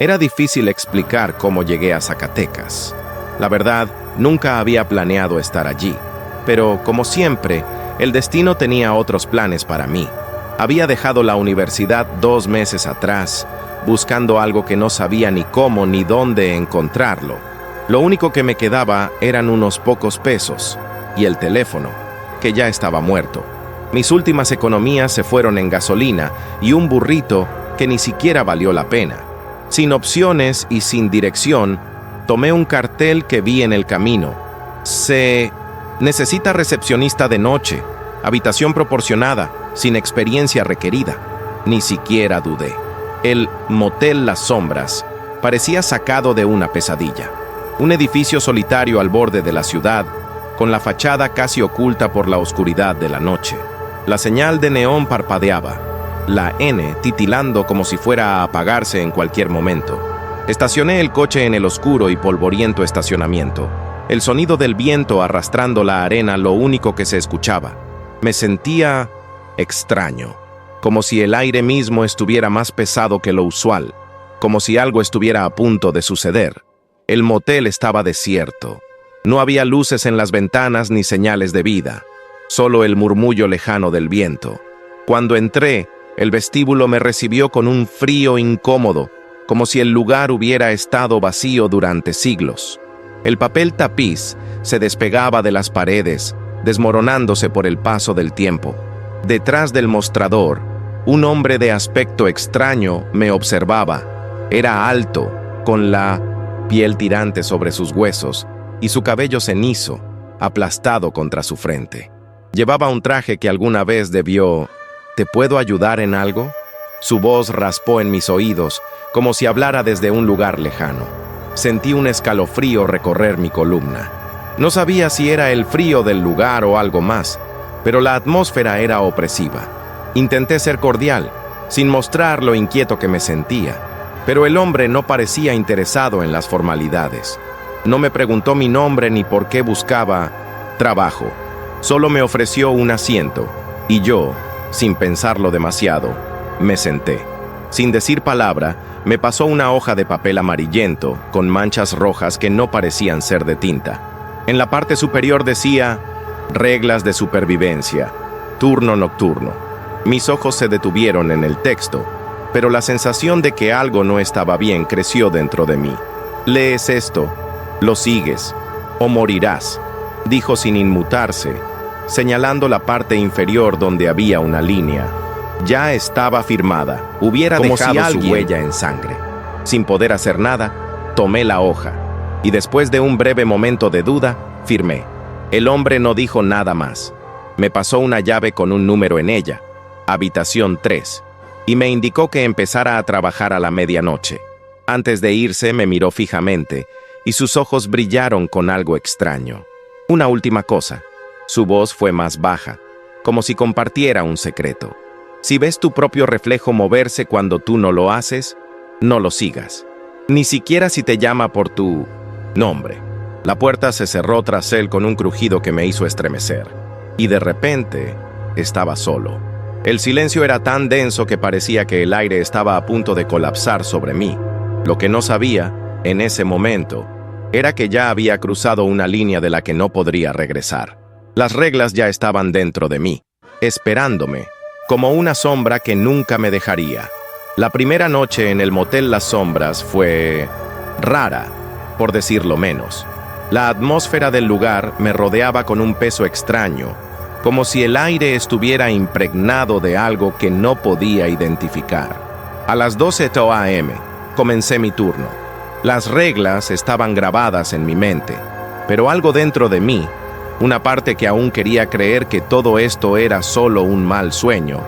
Era difícil explicar cómo llegué a Zacatecas. La verdad, nunca había planeado estar allí, pero como siempre, el destino tenía otros planes para mí. Había dejado la universidad 2 meses atrás, buscando algo que no sabía ni cómo ni dónde encontrarlo. Lo único que me quedaba eran unos pocos pesos y el teléfono, que ya estaba muerto. Mis últimas economías se fueron en gasolina y un burrito que ni siquiera valió la pena. Sin opciones y sin dirección, tomé un cartel que vi en el camino. Se necesita recepcionista de noche, habitación proporcionada, sin experiencia requerida. Ni siquiera dudé. El Motel Las Sombras parecía sacado de una pesadilla. Un edificio solitario al borde de la ciudad, con la fachada casi oculta por la oscuridad de la noche. La señal de neón parpadeaba, la N titilando como si fuera a apagarse en cualquier momento. Estacioné el coche en el oscuro y polvoriento estacionamiento. El sonido del viento arrastrando la arena lo único que se escuchaba. Me sentía extraño, como si el aire mismo estuviera más pesado que lo usual, como si algo estuviera a punto de suceder. El motel estaba desierto. No había luces en las ventanas ni señales de vida, solo el murmullo lejano del viento. Cuando entré, el vestíbulo me recibió con un frío incómodo, como si el lugar hubiera estado vacío durante siglos. El papel tapiz se despegaba de las paredes, desmoronándose por el paso del tiempo. Detrás del mostrador, un hombre de aspecto extraño me observaba. Era alto, con la piel tirante sobre sus huesos y su cabello cenizo, aplastado contra su frente. Llevaba un traje que alguna vez debió... ¿Te puedo ayudar en algo? Su voz raspó en mis oídos, como si hablara desde un lugar lejano. Sentí un escalofrío recorrer mi columna. No sabía si era el frío del lugar o algo más, pero la atmósfera era opresiva. Intenté ser cordial, sin mostrar lo inquieto que me sentía, pero el hombre no parecía interesado en las formalidades. No me preguntó mi nombre ni por qué buscaba trabajo. Solo me ofreció un asiento, y yo, sin pensarlo demasiado, me senté. Sin decir palabra, me pasó una hoja de papel amarillento con manchas rojas que no parecían ser de tinta. En la parte superior decía: reglas de supervivencia, turno nocturno. Mis ojos se detuvieron en el texto, pero la sensación de que algo no estaba bien creció dentro de mí. Lees esto, lo sigues, o morirás, dijo sin inmutarse, señalando la parte inferior donde había una línea. Ya estaba firmada, hubiera Como dejado si su alguien- huella en sangre. Sin poder hacer nada, tomé la hoja, y después de un breve momento de duda, firmé. El hombre no dijo nada más. Me pasó una llave con un número en ella, habitación 3, y me indicó que empezara a trabajar a la medianoche. Antes de irse me miró fijamente, y sus ojos brillaron con algo extraño. Una última cosa. Su voz fue más baja, como si compartiera un secreto. Si ves tu propio reflejo moverse cuando tú no lo haces, no lo sigas. Ni siquiera si te llama por tu nombre. La puerta se cerró tras él con un crujido que me hizo estremecer. Y de repente, estaba solo. El silencio era tan denso que parecía que el aire estaba a punto de colapsar sobre mí. Lo que no sabía, en ese momento, era que ya había cruzado una línea de la que no podría regresar. Las reglas ya estaban dentro de mí, esperándome, como una sombra que nunca me dejaría. La primera noche en el Motel Las Sombras fue rara, por decirlo menos. La atmósfera del lugar me rodeaba con un peso extraño, como si el aire estuviera impregnado de algo que no podía identificar. A las 12 a.m. comencé mi turno. Las reglas estaban grabadas en mi mente, pero algo dentro de mí, una parte que aún quería creer que todo esto era solo un mal sueño,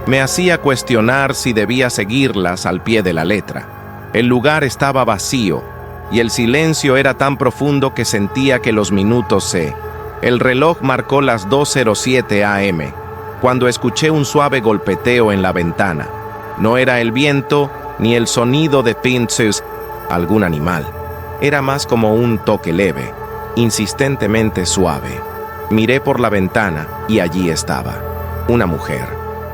me hacía cuestionar si debía seguirlas al pie de la letra. El lugar estaba vacío, y el silencio era tan profundo que sentía que los minutos se... El reloj marcó las 2:07 a.m., cuando escuché un suave golpeteo en la ventana. No era el viento, ni el sonido de pinzas, algún animal. Era más como un toque leve, insistentemente suave. Miré por la ventana y allí estaba, una mujer.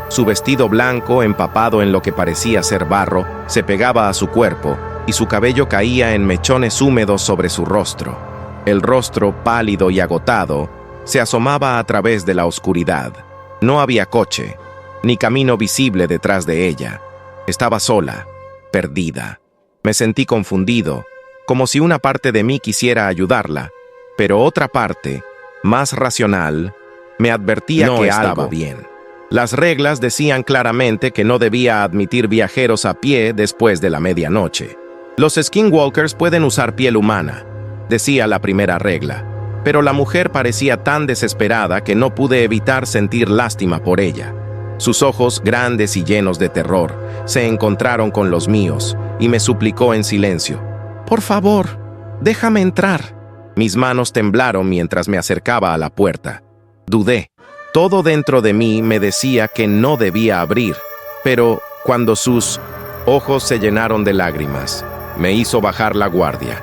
Su vestido blanco, empapado en lo que parecía ser barro, se pegaba a su cuerpo, y su cabello caía en mechones húmedos sobre su rostro. El rostro, pálido y agotado, se asomaba a través de la oscuridad. No había coche, ni camino visible detrás de ella. Estaba sola, perdida. Me sentí confundido, como si una parte de mí quisiera ayudarla, pero otra parte, más racional, me advertía que estaba bien. Las reglas decían claramente que no debía admitir viajeros a pie después de la medianoche. Los skinwalkers pueden usar piel humana, decía la primera regla, pero la mujer parecía tan desesperada que no pude evitar sentir lástima por ella. Sus ojos, grandes y llenos de terror, se encontraron con los míos y me suplicó en silencio: «Por favor, déjame entrar». Mis manos temblaron mientras me acercaba a la puerta. Dudé. Todo dentro de mí me decía que no debía abrir, pero cuando sus ojos se llenaron de lágrimas, me hizo bajar la guardia.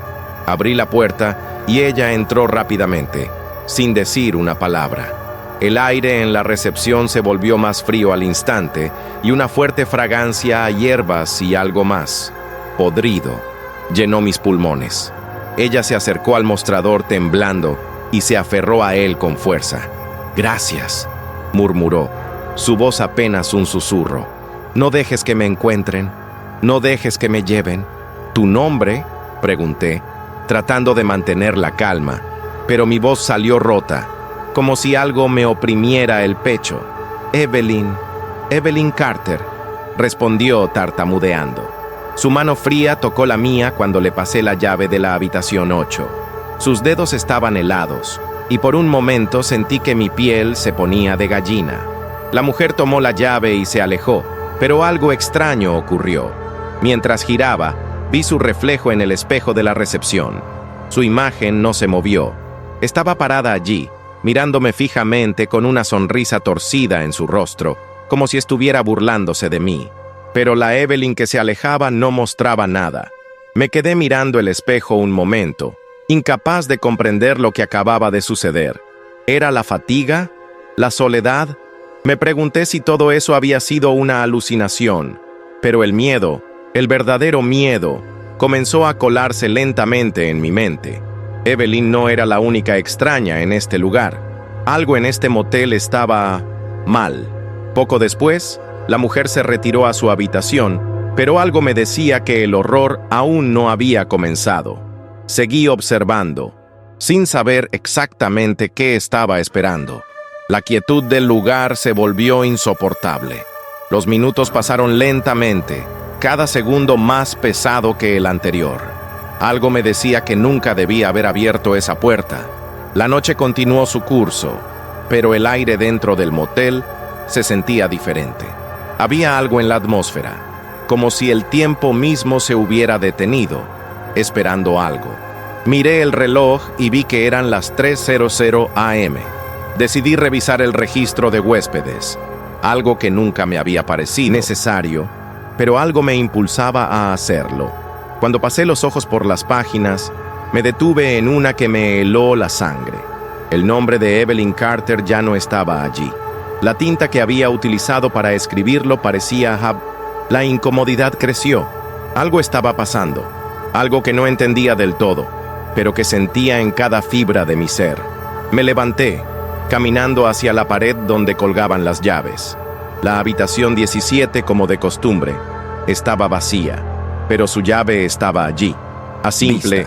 Abrí la puerta y ella entró rápidamente, sin decir una palabra. El aire en la recepción se volvió más frío al instante y una fuerte fragancia a hierbas y algo más, podrido, llenó mis pulmones. Ella se acercó al mostrador temblando y se aferró a él con fuerza. «Gracias», murmuró, su voz apenas un susurro. «No dejes que me encuentren, no dejes que me lleven». «¿Tu nombre?», pregunté, tratando de mantener la calma, pero mi voz salió rota, como si algo me oprimiera el pecho. Evelyn Carter», respondió tartamudeando. Su mano fría tocó la mía cuando le pasé la llave de la habitación 8. Sus dedos estaban helados, y por un momento sentí que mi piel se ponía de gallina. La mujer tomó la llave y se alejó, pero algo extraño ocurrió. Mientras giraba, vi su reflejo en el espejo de la recepción. Su imagen no se movió. Estaba parada allí, mirándome fijamente con una sonrisa torcida en su rostro, como si estuviera burlándose de mí. Pero la Evelyn que se alejaba no mostraba nada. Me quedé mirando el espejo un momento, incapaz de comprender lo que acababa de suceder. ¿Era la fatiga? ¿La soledad? Me pregunté si todo eso había sido una alucinación, pero el miedo, el verdadero miedo, comenzó a colarse lentamente en mi mente. Evelyn no era la única extraña en este lugar. Algo en este motel estaba mal. Poco después, la mujer se retiró a su habitación, pero algo me decía que el horror aún no había comenzado. Seguí observando, sin saber exactamente qué estaba esperando. La quietud del lugar se volvió insoportable. Los minutos pasaron lentamente, cada segundo más pesado que el anterior. Algo me decía que nunca debía haber abierto esa puerta. La noche continuó su curso, pero el aire dentro del motel se sentía diferente. Había algo en la atmósfera, como si el tiempo mismo se hubiera detenido, esperando algo. Miré el reloj y vi que eran las 3:00 am. Decidí revisar el registro de huéspedes, algo que nunca me había parecido necesario, pero algo me impulsaba a hacerlo. Cuando pasé los ojos por las páginas, me detuve en una que me heló la sangre. El nombre de Evelyn Carter ya no estaba allí. La tinta que había utilizado para escribirlo parecía La incomodidad creció. Algo estaba pasando, algo que no entendía del todo, pero que sentía en cada fibra de mi ser. Me levanté, caminando hacia la pared donde colgaban las llaves. La habitación 17, como de costumbre, estaba vacía, pero su llave estaba allí, a simple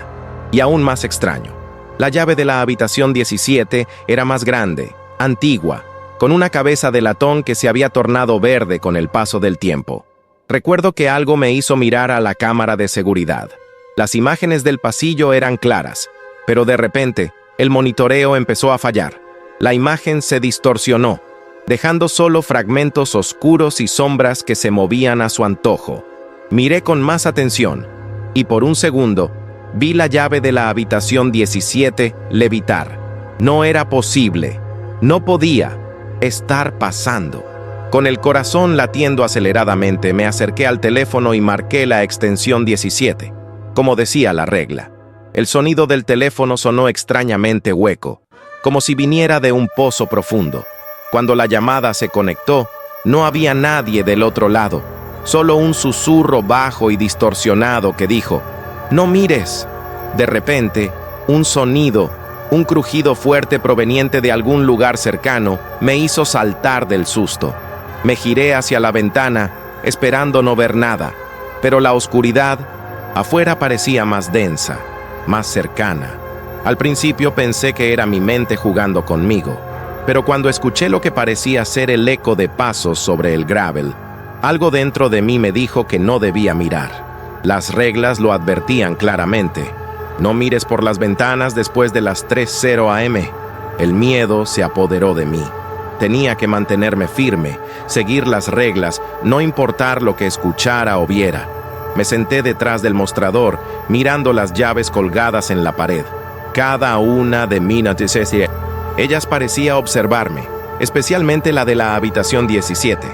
y aún más extraño. La llave de la habitación 17 era más grande, antigua, con una cabeza de latón que se había tornado verde con el paso del tiempo. Recuerdo que algo me hizo mirar a la cámara de seguridad. Las imágenes del pasillo eran claras, pero de repente, el monitoreo empezó a fallar. La imagen se distorsionó, dejando solo fragmentos oscuros y sombras que se movían a su antojo. Miré con más atención, y por un segundo, vi la llave de la habitación 17 levitar. No era posible, no podía estar pasando. Con el corazón latiendo aceleradamente, me acerqué al teléfono y marqué la extensión 17, como decía la regla. El sonido del teléfono sonó extrañamente hueco, como si viniera de un pozo profundo. Cuando la llamada se conectó, no había nadie del otro lado. solo un susurro bajo y distorsionado que dijo, «No mires». De repente, un sonido, un crujido fuerte proveniente de algún lugar cercano, me hizo saltar del susto. Me giré hacia la ventana, esperando no ver nada, pero la oscuridad afuera parecía más densa, más cercana. Al principio pensé que era mi mente jugando conmigo, pero cuando escuché lo que parecía ser el eco de pasos sobre el gravel, algo dentro de mí me dijo que no debía mirar. Las reglas lo advertían claramente. No mires por las ventanas después de las 3:00 a.m. El miedo se apoderó de mí. Tenía que mantenerme firme, seguir las reglas, no importar lo que escuchara o viera. Me senté detrás del mostrador, mirando las llaves colgadas en la pared. Cada una de mis noticias. Ellas parecía observarme, especialmente la de la habitación 17.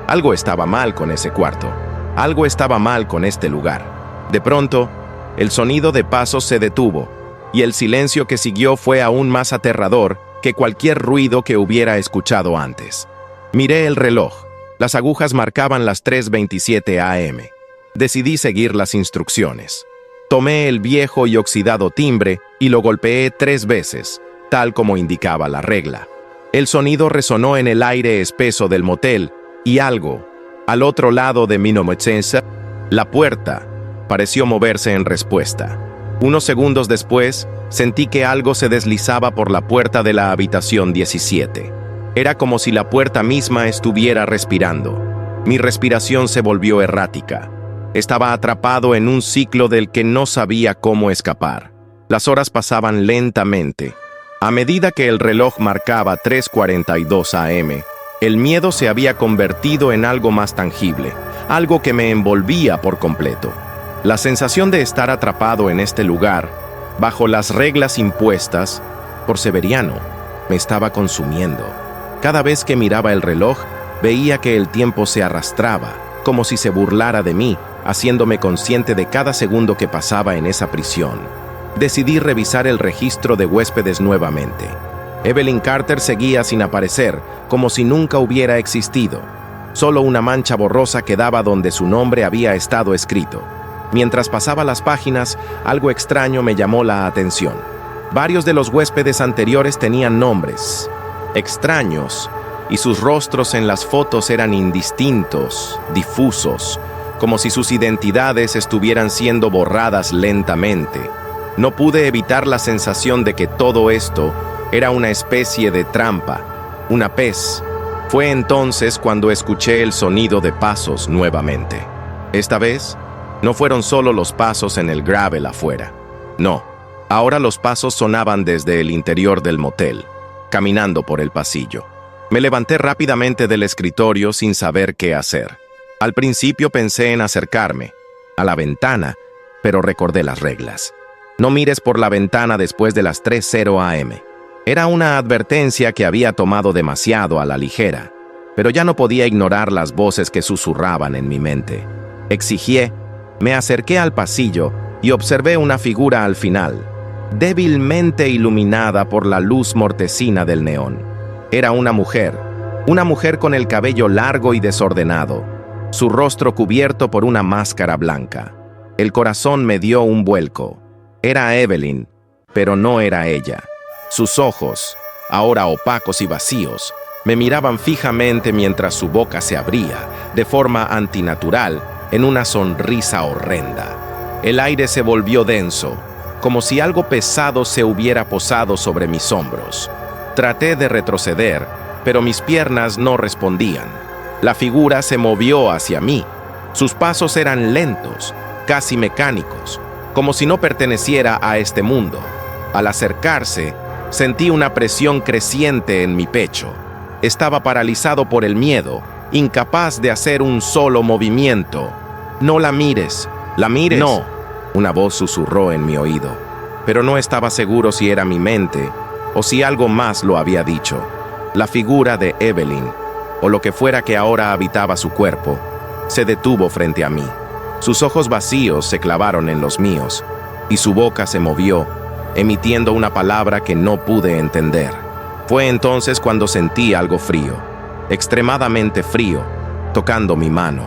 Algo estaba mal con ese cuarto. Algo estaba mal con este lugar. De pronto, el sonido de pasos se detuvo, y el silencio que siguió fue aún más aterrador que cualquier ruido que hubiera escuchado antes. Miré el reloj. Las agujas marcaban las 3:27 a.m. Decidí seguir las instrucciones. Tomé el viejo y oxidado timbre y lo golpeé 3 veces, tal como indicaba la regla. El sonido resonó en el aire espeso del motel, y algo, al otro lado de mi nomecensa, la puerta, pareció moverse en respuesta. Unos segundos después, sentí que algo se deslizaba por la puerta de la habitación 17. Era como si la puerta misma estuviera respirando. Mi respiración se volvió errática. Estaba atrapado en un ciclo del que no sabía cómo escapar. Las horas pasaban lentamente. A medida que el reloj marcaba 3:42 a.m., el miedo se había convertido en algo más tangible, algo que me envolvía por completo. La sensación de estar atrapado en este lugar, bajo las reglas impuestas por Severiano, me estaba consumiendo. Cada vez que miraba el reloj, veía que el tiempo se arrastraba, como si se burlara de mí, haciéndome consciente de cada segundo que pasaba en esa prisión. Decidí revisar el registro de huéspedes nuevamente. Evelyn Carter seguía sin aparecer, como si nunca hubiera existido. Solo una mancha borrosa quedaba donde su nombre había estado escrito. Mientras pasaba las páginas, algo extraño me llamó la atención. Varios de los huéspedes anteriores tenían nombres extraños, y sus rostros en las fotos eran indistintos, difusos, como si sus identidades estuvieran siendo borradas lentamente. No pude evitar la sensación de que todo esto era una especie de trampa, una pez. Fue entonces cuando escuché el sonido de pasos nuevamente. Esta vez, no fueron solo los pasos en el gravel afuera. No, ahora los pasos sonaban desde el interior del motel, caminando por el pasillo. Me levanté rápidamente del escritorio sin saber qué hacer. Al principio pensé en acercarme a la ventana, pero recordé las reglas. No mires por la ventana después de las 3:00 a.m. Era una advertencia que había tomado demasiado a la ligera, pero ya no podía ignorar las voces que susurraban en mi mente. Exigí. Me acerqué al pasillo y observé una figura al final, débilmente iluminada por la luz mortecina del neón. Era una mujer con el cabello largo y desordenado, su rostro cubierto por una máscara blanca. El corazón me dio un vuelco. Era Evelyn, pero no era ella. Sus ojos, ahora opacos y vacíos, me miraban fijamente mientras su boca se abría, de forma antinatural, en una sonrisa horrenda. El aire se volvió denso, como si algo pesado se hubiera posado sobre mis hombros. Traté de retroceder, pero mis piernas no respondían. La figura se movió hacia mí. Sus pasos eran lentos, casi mecánicos, como si no perteneciera a este mundo. Al acercarse, sentí una presión creciente en mi pecho. Estaba paralizado por el miedo, incapaz de hacer un solo movimiento. «No la mires, la mires». «No», una voz susurró en mi oído, pero no estaba seguro si era mi mente o si algo más lo había dicho. La figura de Evelyn, o lo que fuera que ahora habitaba su cuerpo, se detuvo frente a mí. Sus ojos vacíos se clavaron en los míos, y su boca se movió, emitiendo una palabra que no pude entender. Fue entonces cuando sentí algo frío, extremadamente frío, tocando mi mano.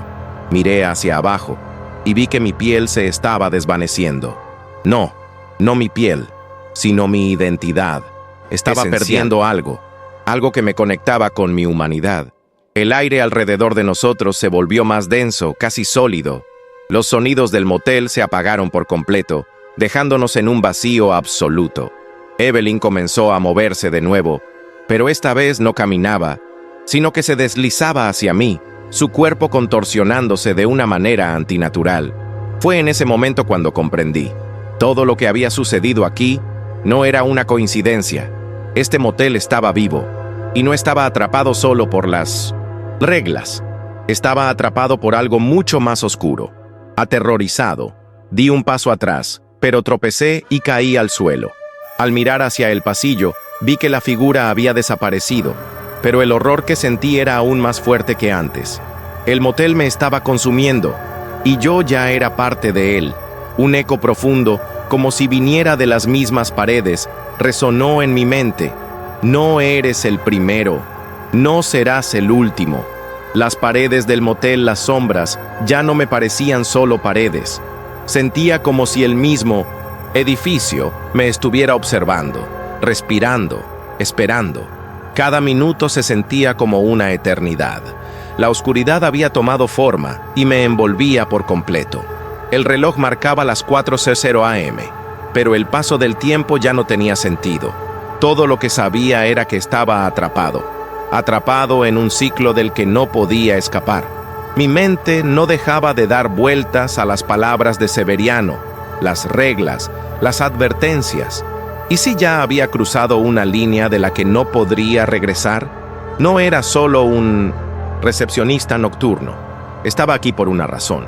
Miré hacia abajo y vi que mi piel se estaba desvaneciendo. No, no mi piel, sino mi identidad. Estaba perdiendo algo que me conectaba con mi humanidad. El aire alrededor de nosotros se volvió más denso, casi sólido. Los sonidos del motel se apagaron por completo, dejándonos en un vacío absoluto. Evelyn comenzó a moverse de nuevo, pero esta vez no caminaba, sino que se deslizaba hacia mí, su cuerpo contorsionándose de una manera antinatural. Fue en ese momento cuando comprendí. Todo lo que había sucedido aquí no era una coincidencia. Este motel estaba vivo, y no estaba atrapado solo por las reglas. Estaba atrapado por algo mucho más oscuro. Aterrorizado, di un paso atrás, pero tropecé y caí al suelo. Al mirar hacia el pasillo, vi que la figura había desaparecido, pero el horror que sentí era aún más fuerte que antes. El motel me estaba consumiendo, y yo ya era parte de él. Un eco profundo, como si viniera de las mismas paredes, resonó en mi mente. No eres el primero, no serás el último. Las paredes del motel, las sombras, ya no me parecían solo paredes. Sentía como si el mismo edificio me estuviera observando, respirando, esperando. Cada minuto se sentía como una eternidad. La oscuridad había tomado forma y me envolvía por completo. El reloj marcaba las 4:00 AM, pero el paso del tiempo ya no tenía sentido. Todo lo que sabía era que estaba atrapado en un ciclo del que no podía escapar. Mi mente no dejaba de dar vueltas a las palabras de Severiano, las reglas, las advertencias. ¿Y si ya había cruzado una línea de la que no podría regresar? No era solo un recepcionista nocturno. Estaba aquí por una razón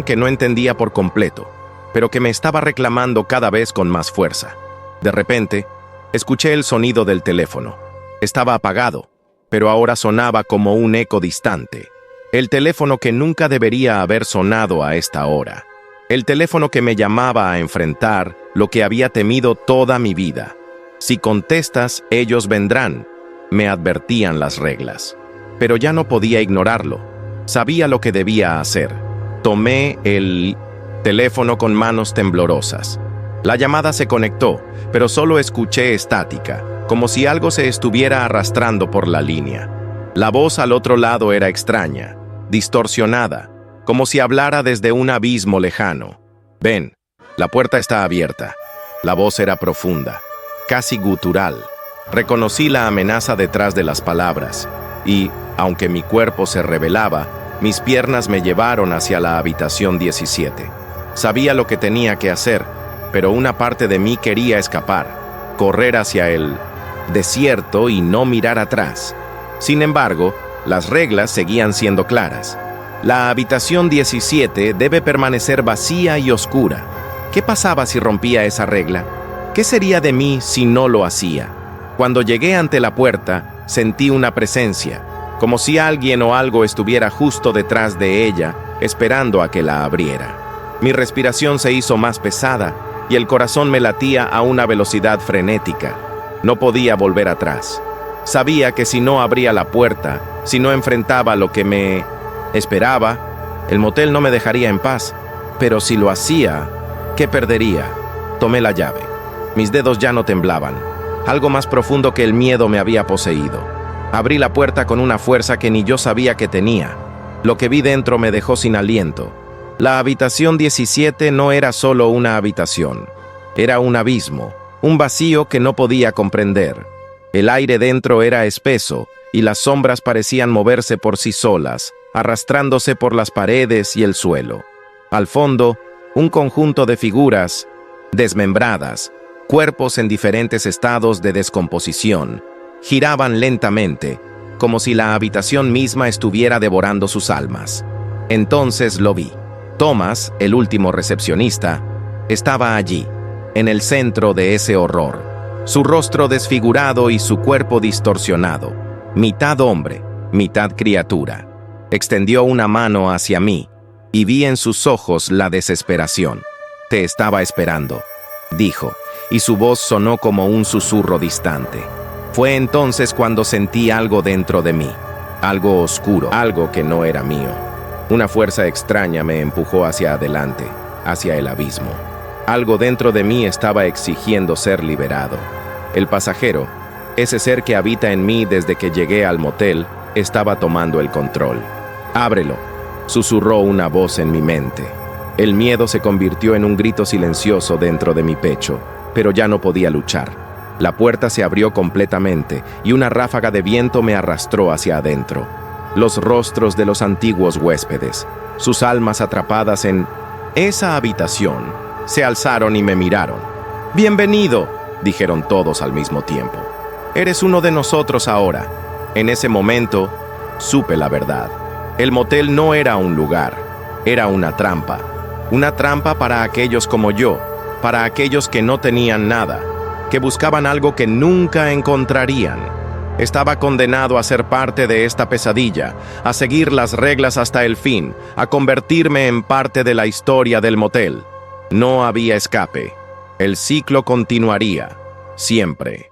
que no entendía por completo, pero que me estaba reclamando cada vez con más fuerza. De repente, escuché el sonido del teléfono. Estaba apagado, pero ahora sonaba como un eco distante. El teléfono que nunca debería haber sonado a esta hora. El teléfono que me llamaba a enfrentar lo que había temido toda mi vida. Si contestas, ellos vendrán, me advertían las reglas. Pero ya no podía ignorarlo. Sabía lo que debía hacer. Tomé el teléfono con manos temblorosas. La llamada se conectó, pero solo escuché estática, como si algo se estuviera arrastrando por la línea. La voz al otro lado era extraña, distorsionada, como si hablara desde un abismo lejano. «Ven, la puerta está abierta». La voz era profunda, casi gutural. Reconocí la amenaza detrás de las palabras, y, aunque mi cuerpo se rebelaba, mis piernas me llevaron hacia la habitación 17. Sabía lo que tenía que hacer, pero una parte de mí quería escapar, correr hacia el desierto y no mirar atrás. Sin embargo, las reglas seguían siendo claras. La habitación 17 debe permanecer vacía y oscura. ¿Qué pasaba si rompía esa regla? ¿Qué sería de mí si no lo hacía? Cuando llegué ante la puerta, sentí una presencia, como si alguien o algo estuviera justo detrás de ella, esperando a que la abriera. Mi respiración se hizo más pesada y el corazón me latía a una velocidad frenética. No podía volver atrás. Sabía que si no abría la puerta, si no enfrentaba lo que me esperaba, el motel no me dejaría en paz. Pero si lo hacía, ¿qué perdería? Tomé la llave. Mis dedos ya no temblaban. Algo más profundo que el miedo me había poseído. Abrí la puerta con una fuerza que ni yo sabía que tenía. Lo que vi dentro me dejó sin aliento. La habitación 17 no era solo una habitación. Era un abismo, un vacío que no podía comprender. El aire dentro era espeso y las sombras parecían moverse por sí solas, arrastrándose por las paredes y el suelo. Al fondo, un conjunto de figuras desmembradas, cuerpos en diferentes estados de descomposición, giraban lentamente, como si la habitación misma estuviera devorando sus almas. Entonces lo vi. Thomas, el último recepcionista, estaba allí, en el centro de ese horror, su rostro desfigurado y su cuerpo distorsionado, mitad hombre, mitad criatura. Extendió una mano hacia mí, y vi en sus ojos la desesperación. «Te estaba esperando», dijo, y su voz sonó como un susurro distante. Fue entonces cuando sentí algo dentro de mí, algo oscuro, algo que no era mío. Una fuerza extraña me empujó hacia adelante, hacia el abismo. Algo dentro de mí estaba exigiendo ser liberado. El pasajero, ese ser que habita en mí desde que llegué al motel, estaba tomando el control. «Ábrelo», susurró una voz en mi mente. El miedo se convirtió en un grito silencioso dentro de mi pecho, pero ya no podía luchar. La puerta se abrió completamente y una ráfaga de viento me arrastró hacia adentro. Los rostros de los antiguos huéspedes, sus almas atrapadas en esa habitación, se alzaron y me miraron. «Bienvenido», dijeron todos al mismo tiempo. «Eres uno de nosotros ahora». En ese momento, supe la verdad. El motel no era un lugar, era una trampa. Una trampa para aquellos como yo, para aquellos que no tenían nada, que buscaban algo que nunca encontrarían. Estaba condenado a ser parte de esta pesadilla, a seguir las reglas hasta el fin, a convertirme en parte de la historia del motel. No había escape. El ciclo continuaría, siempre.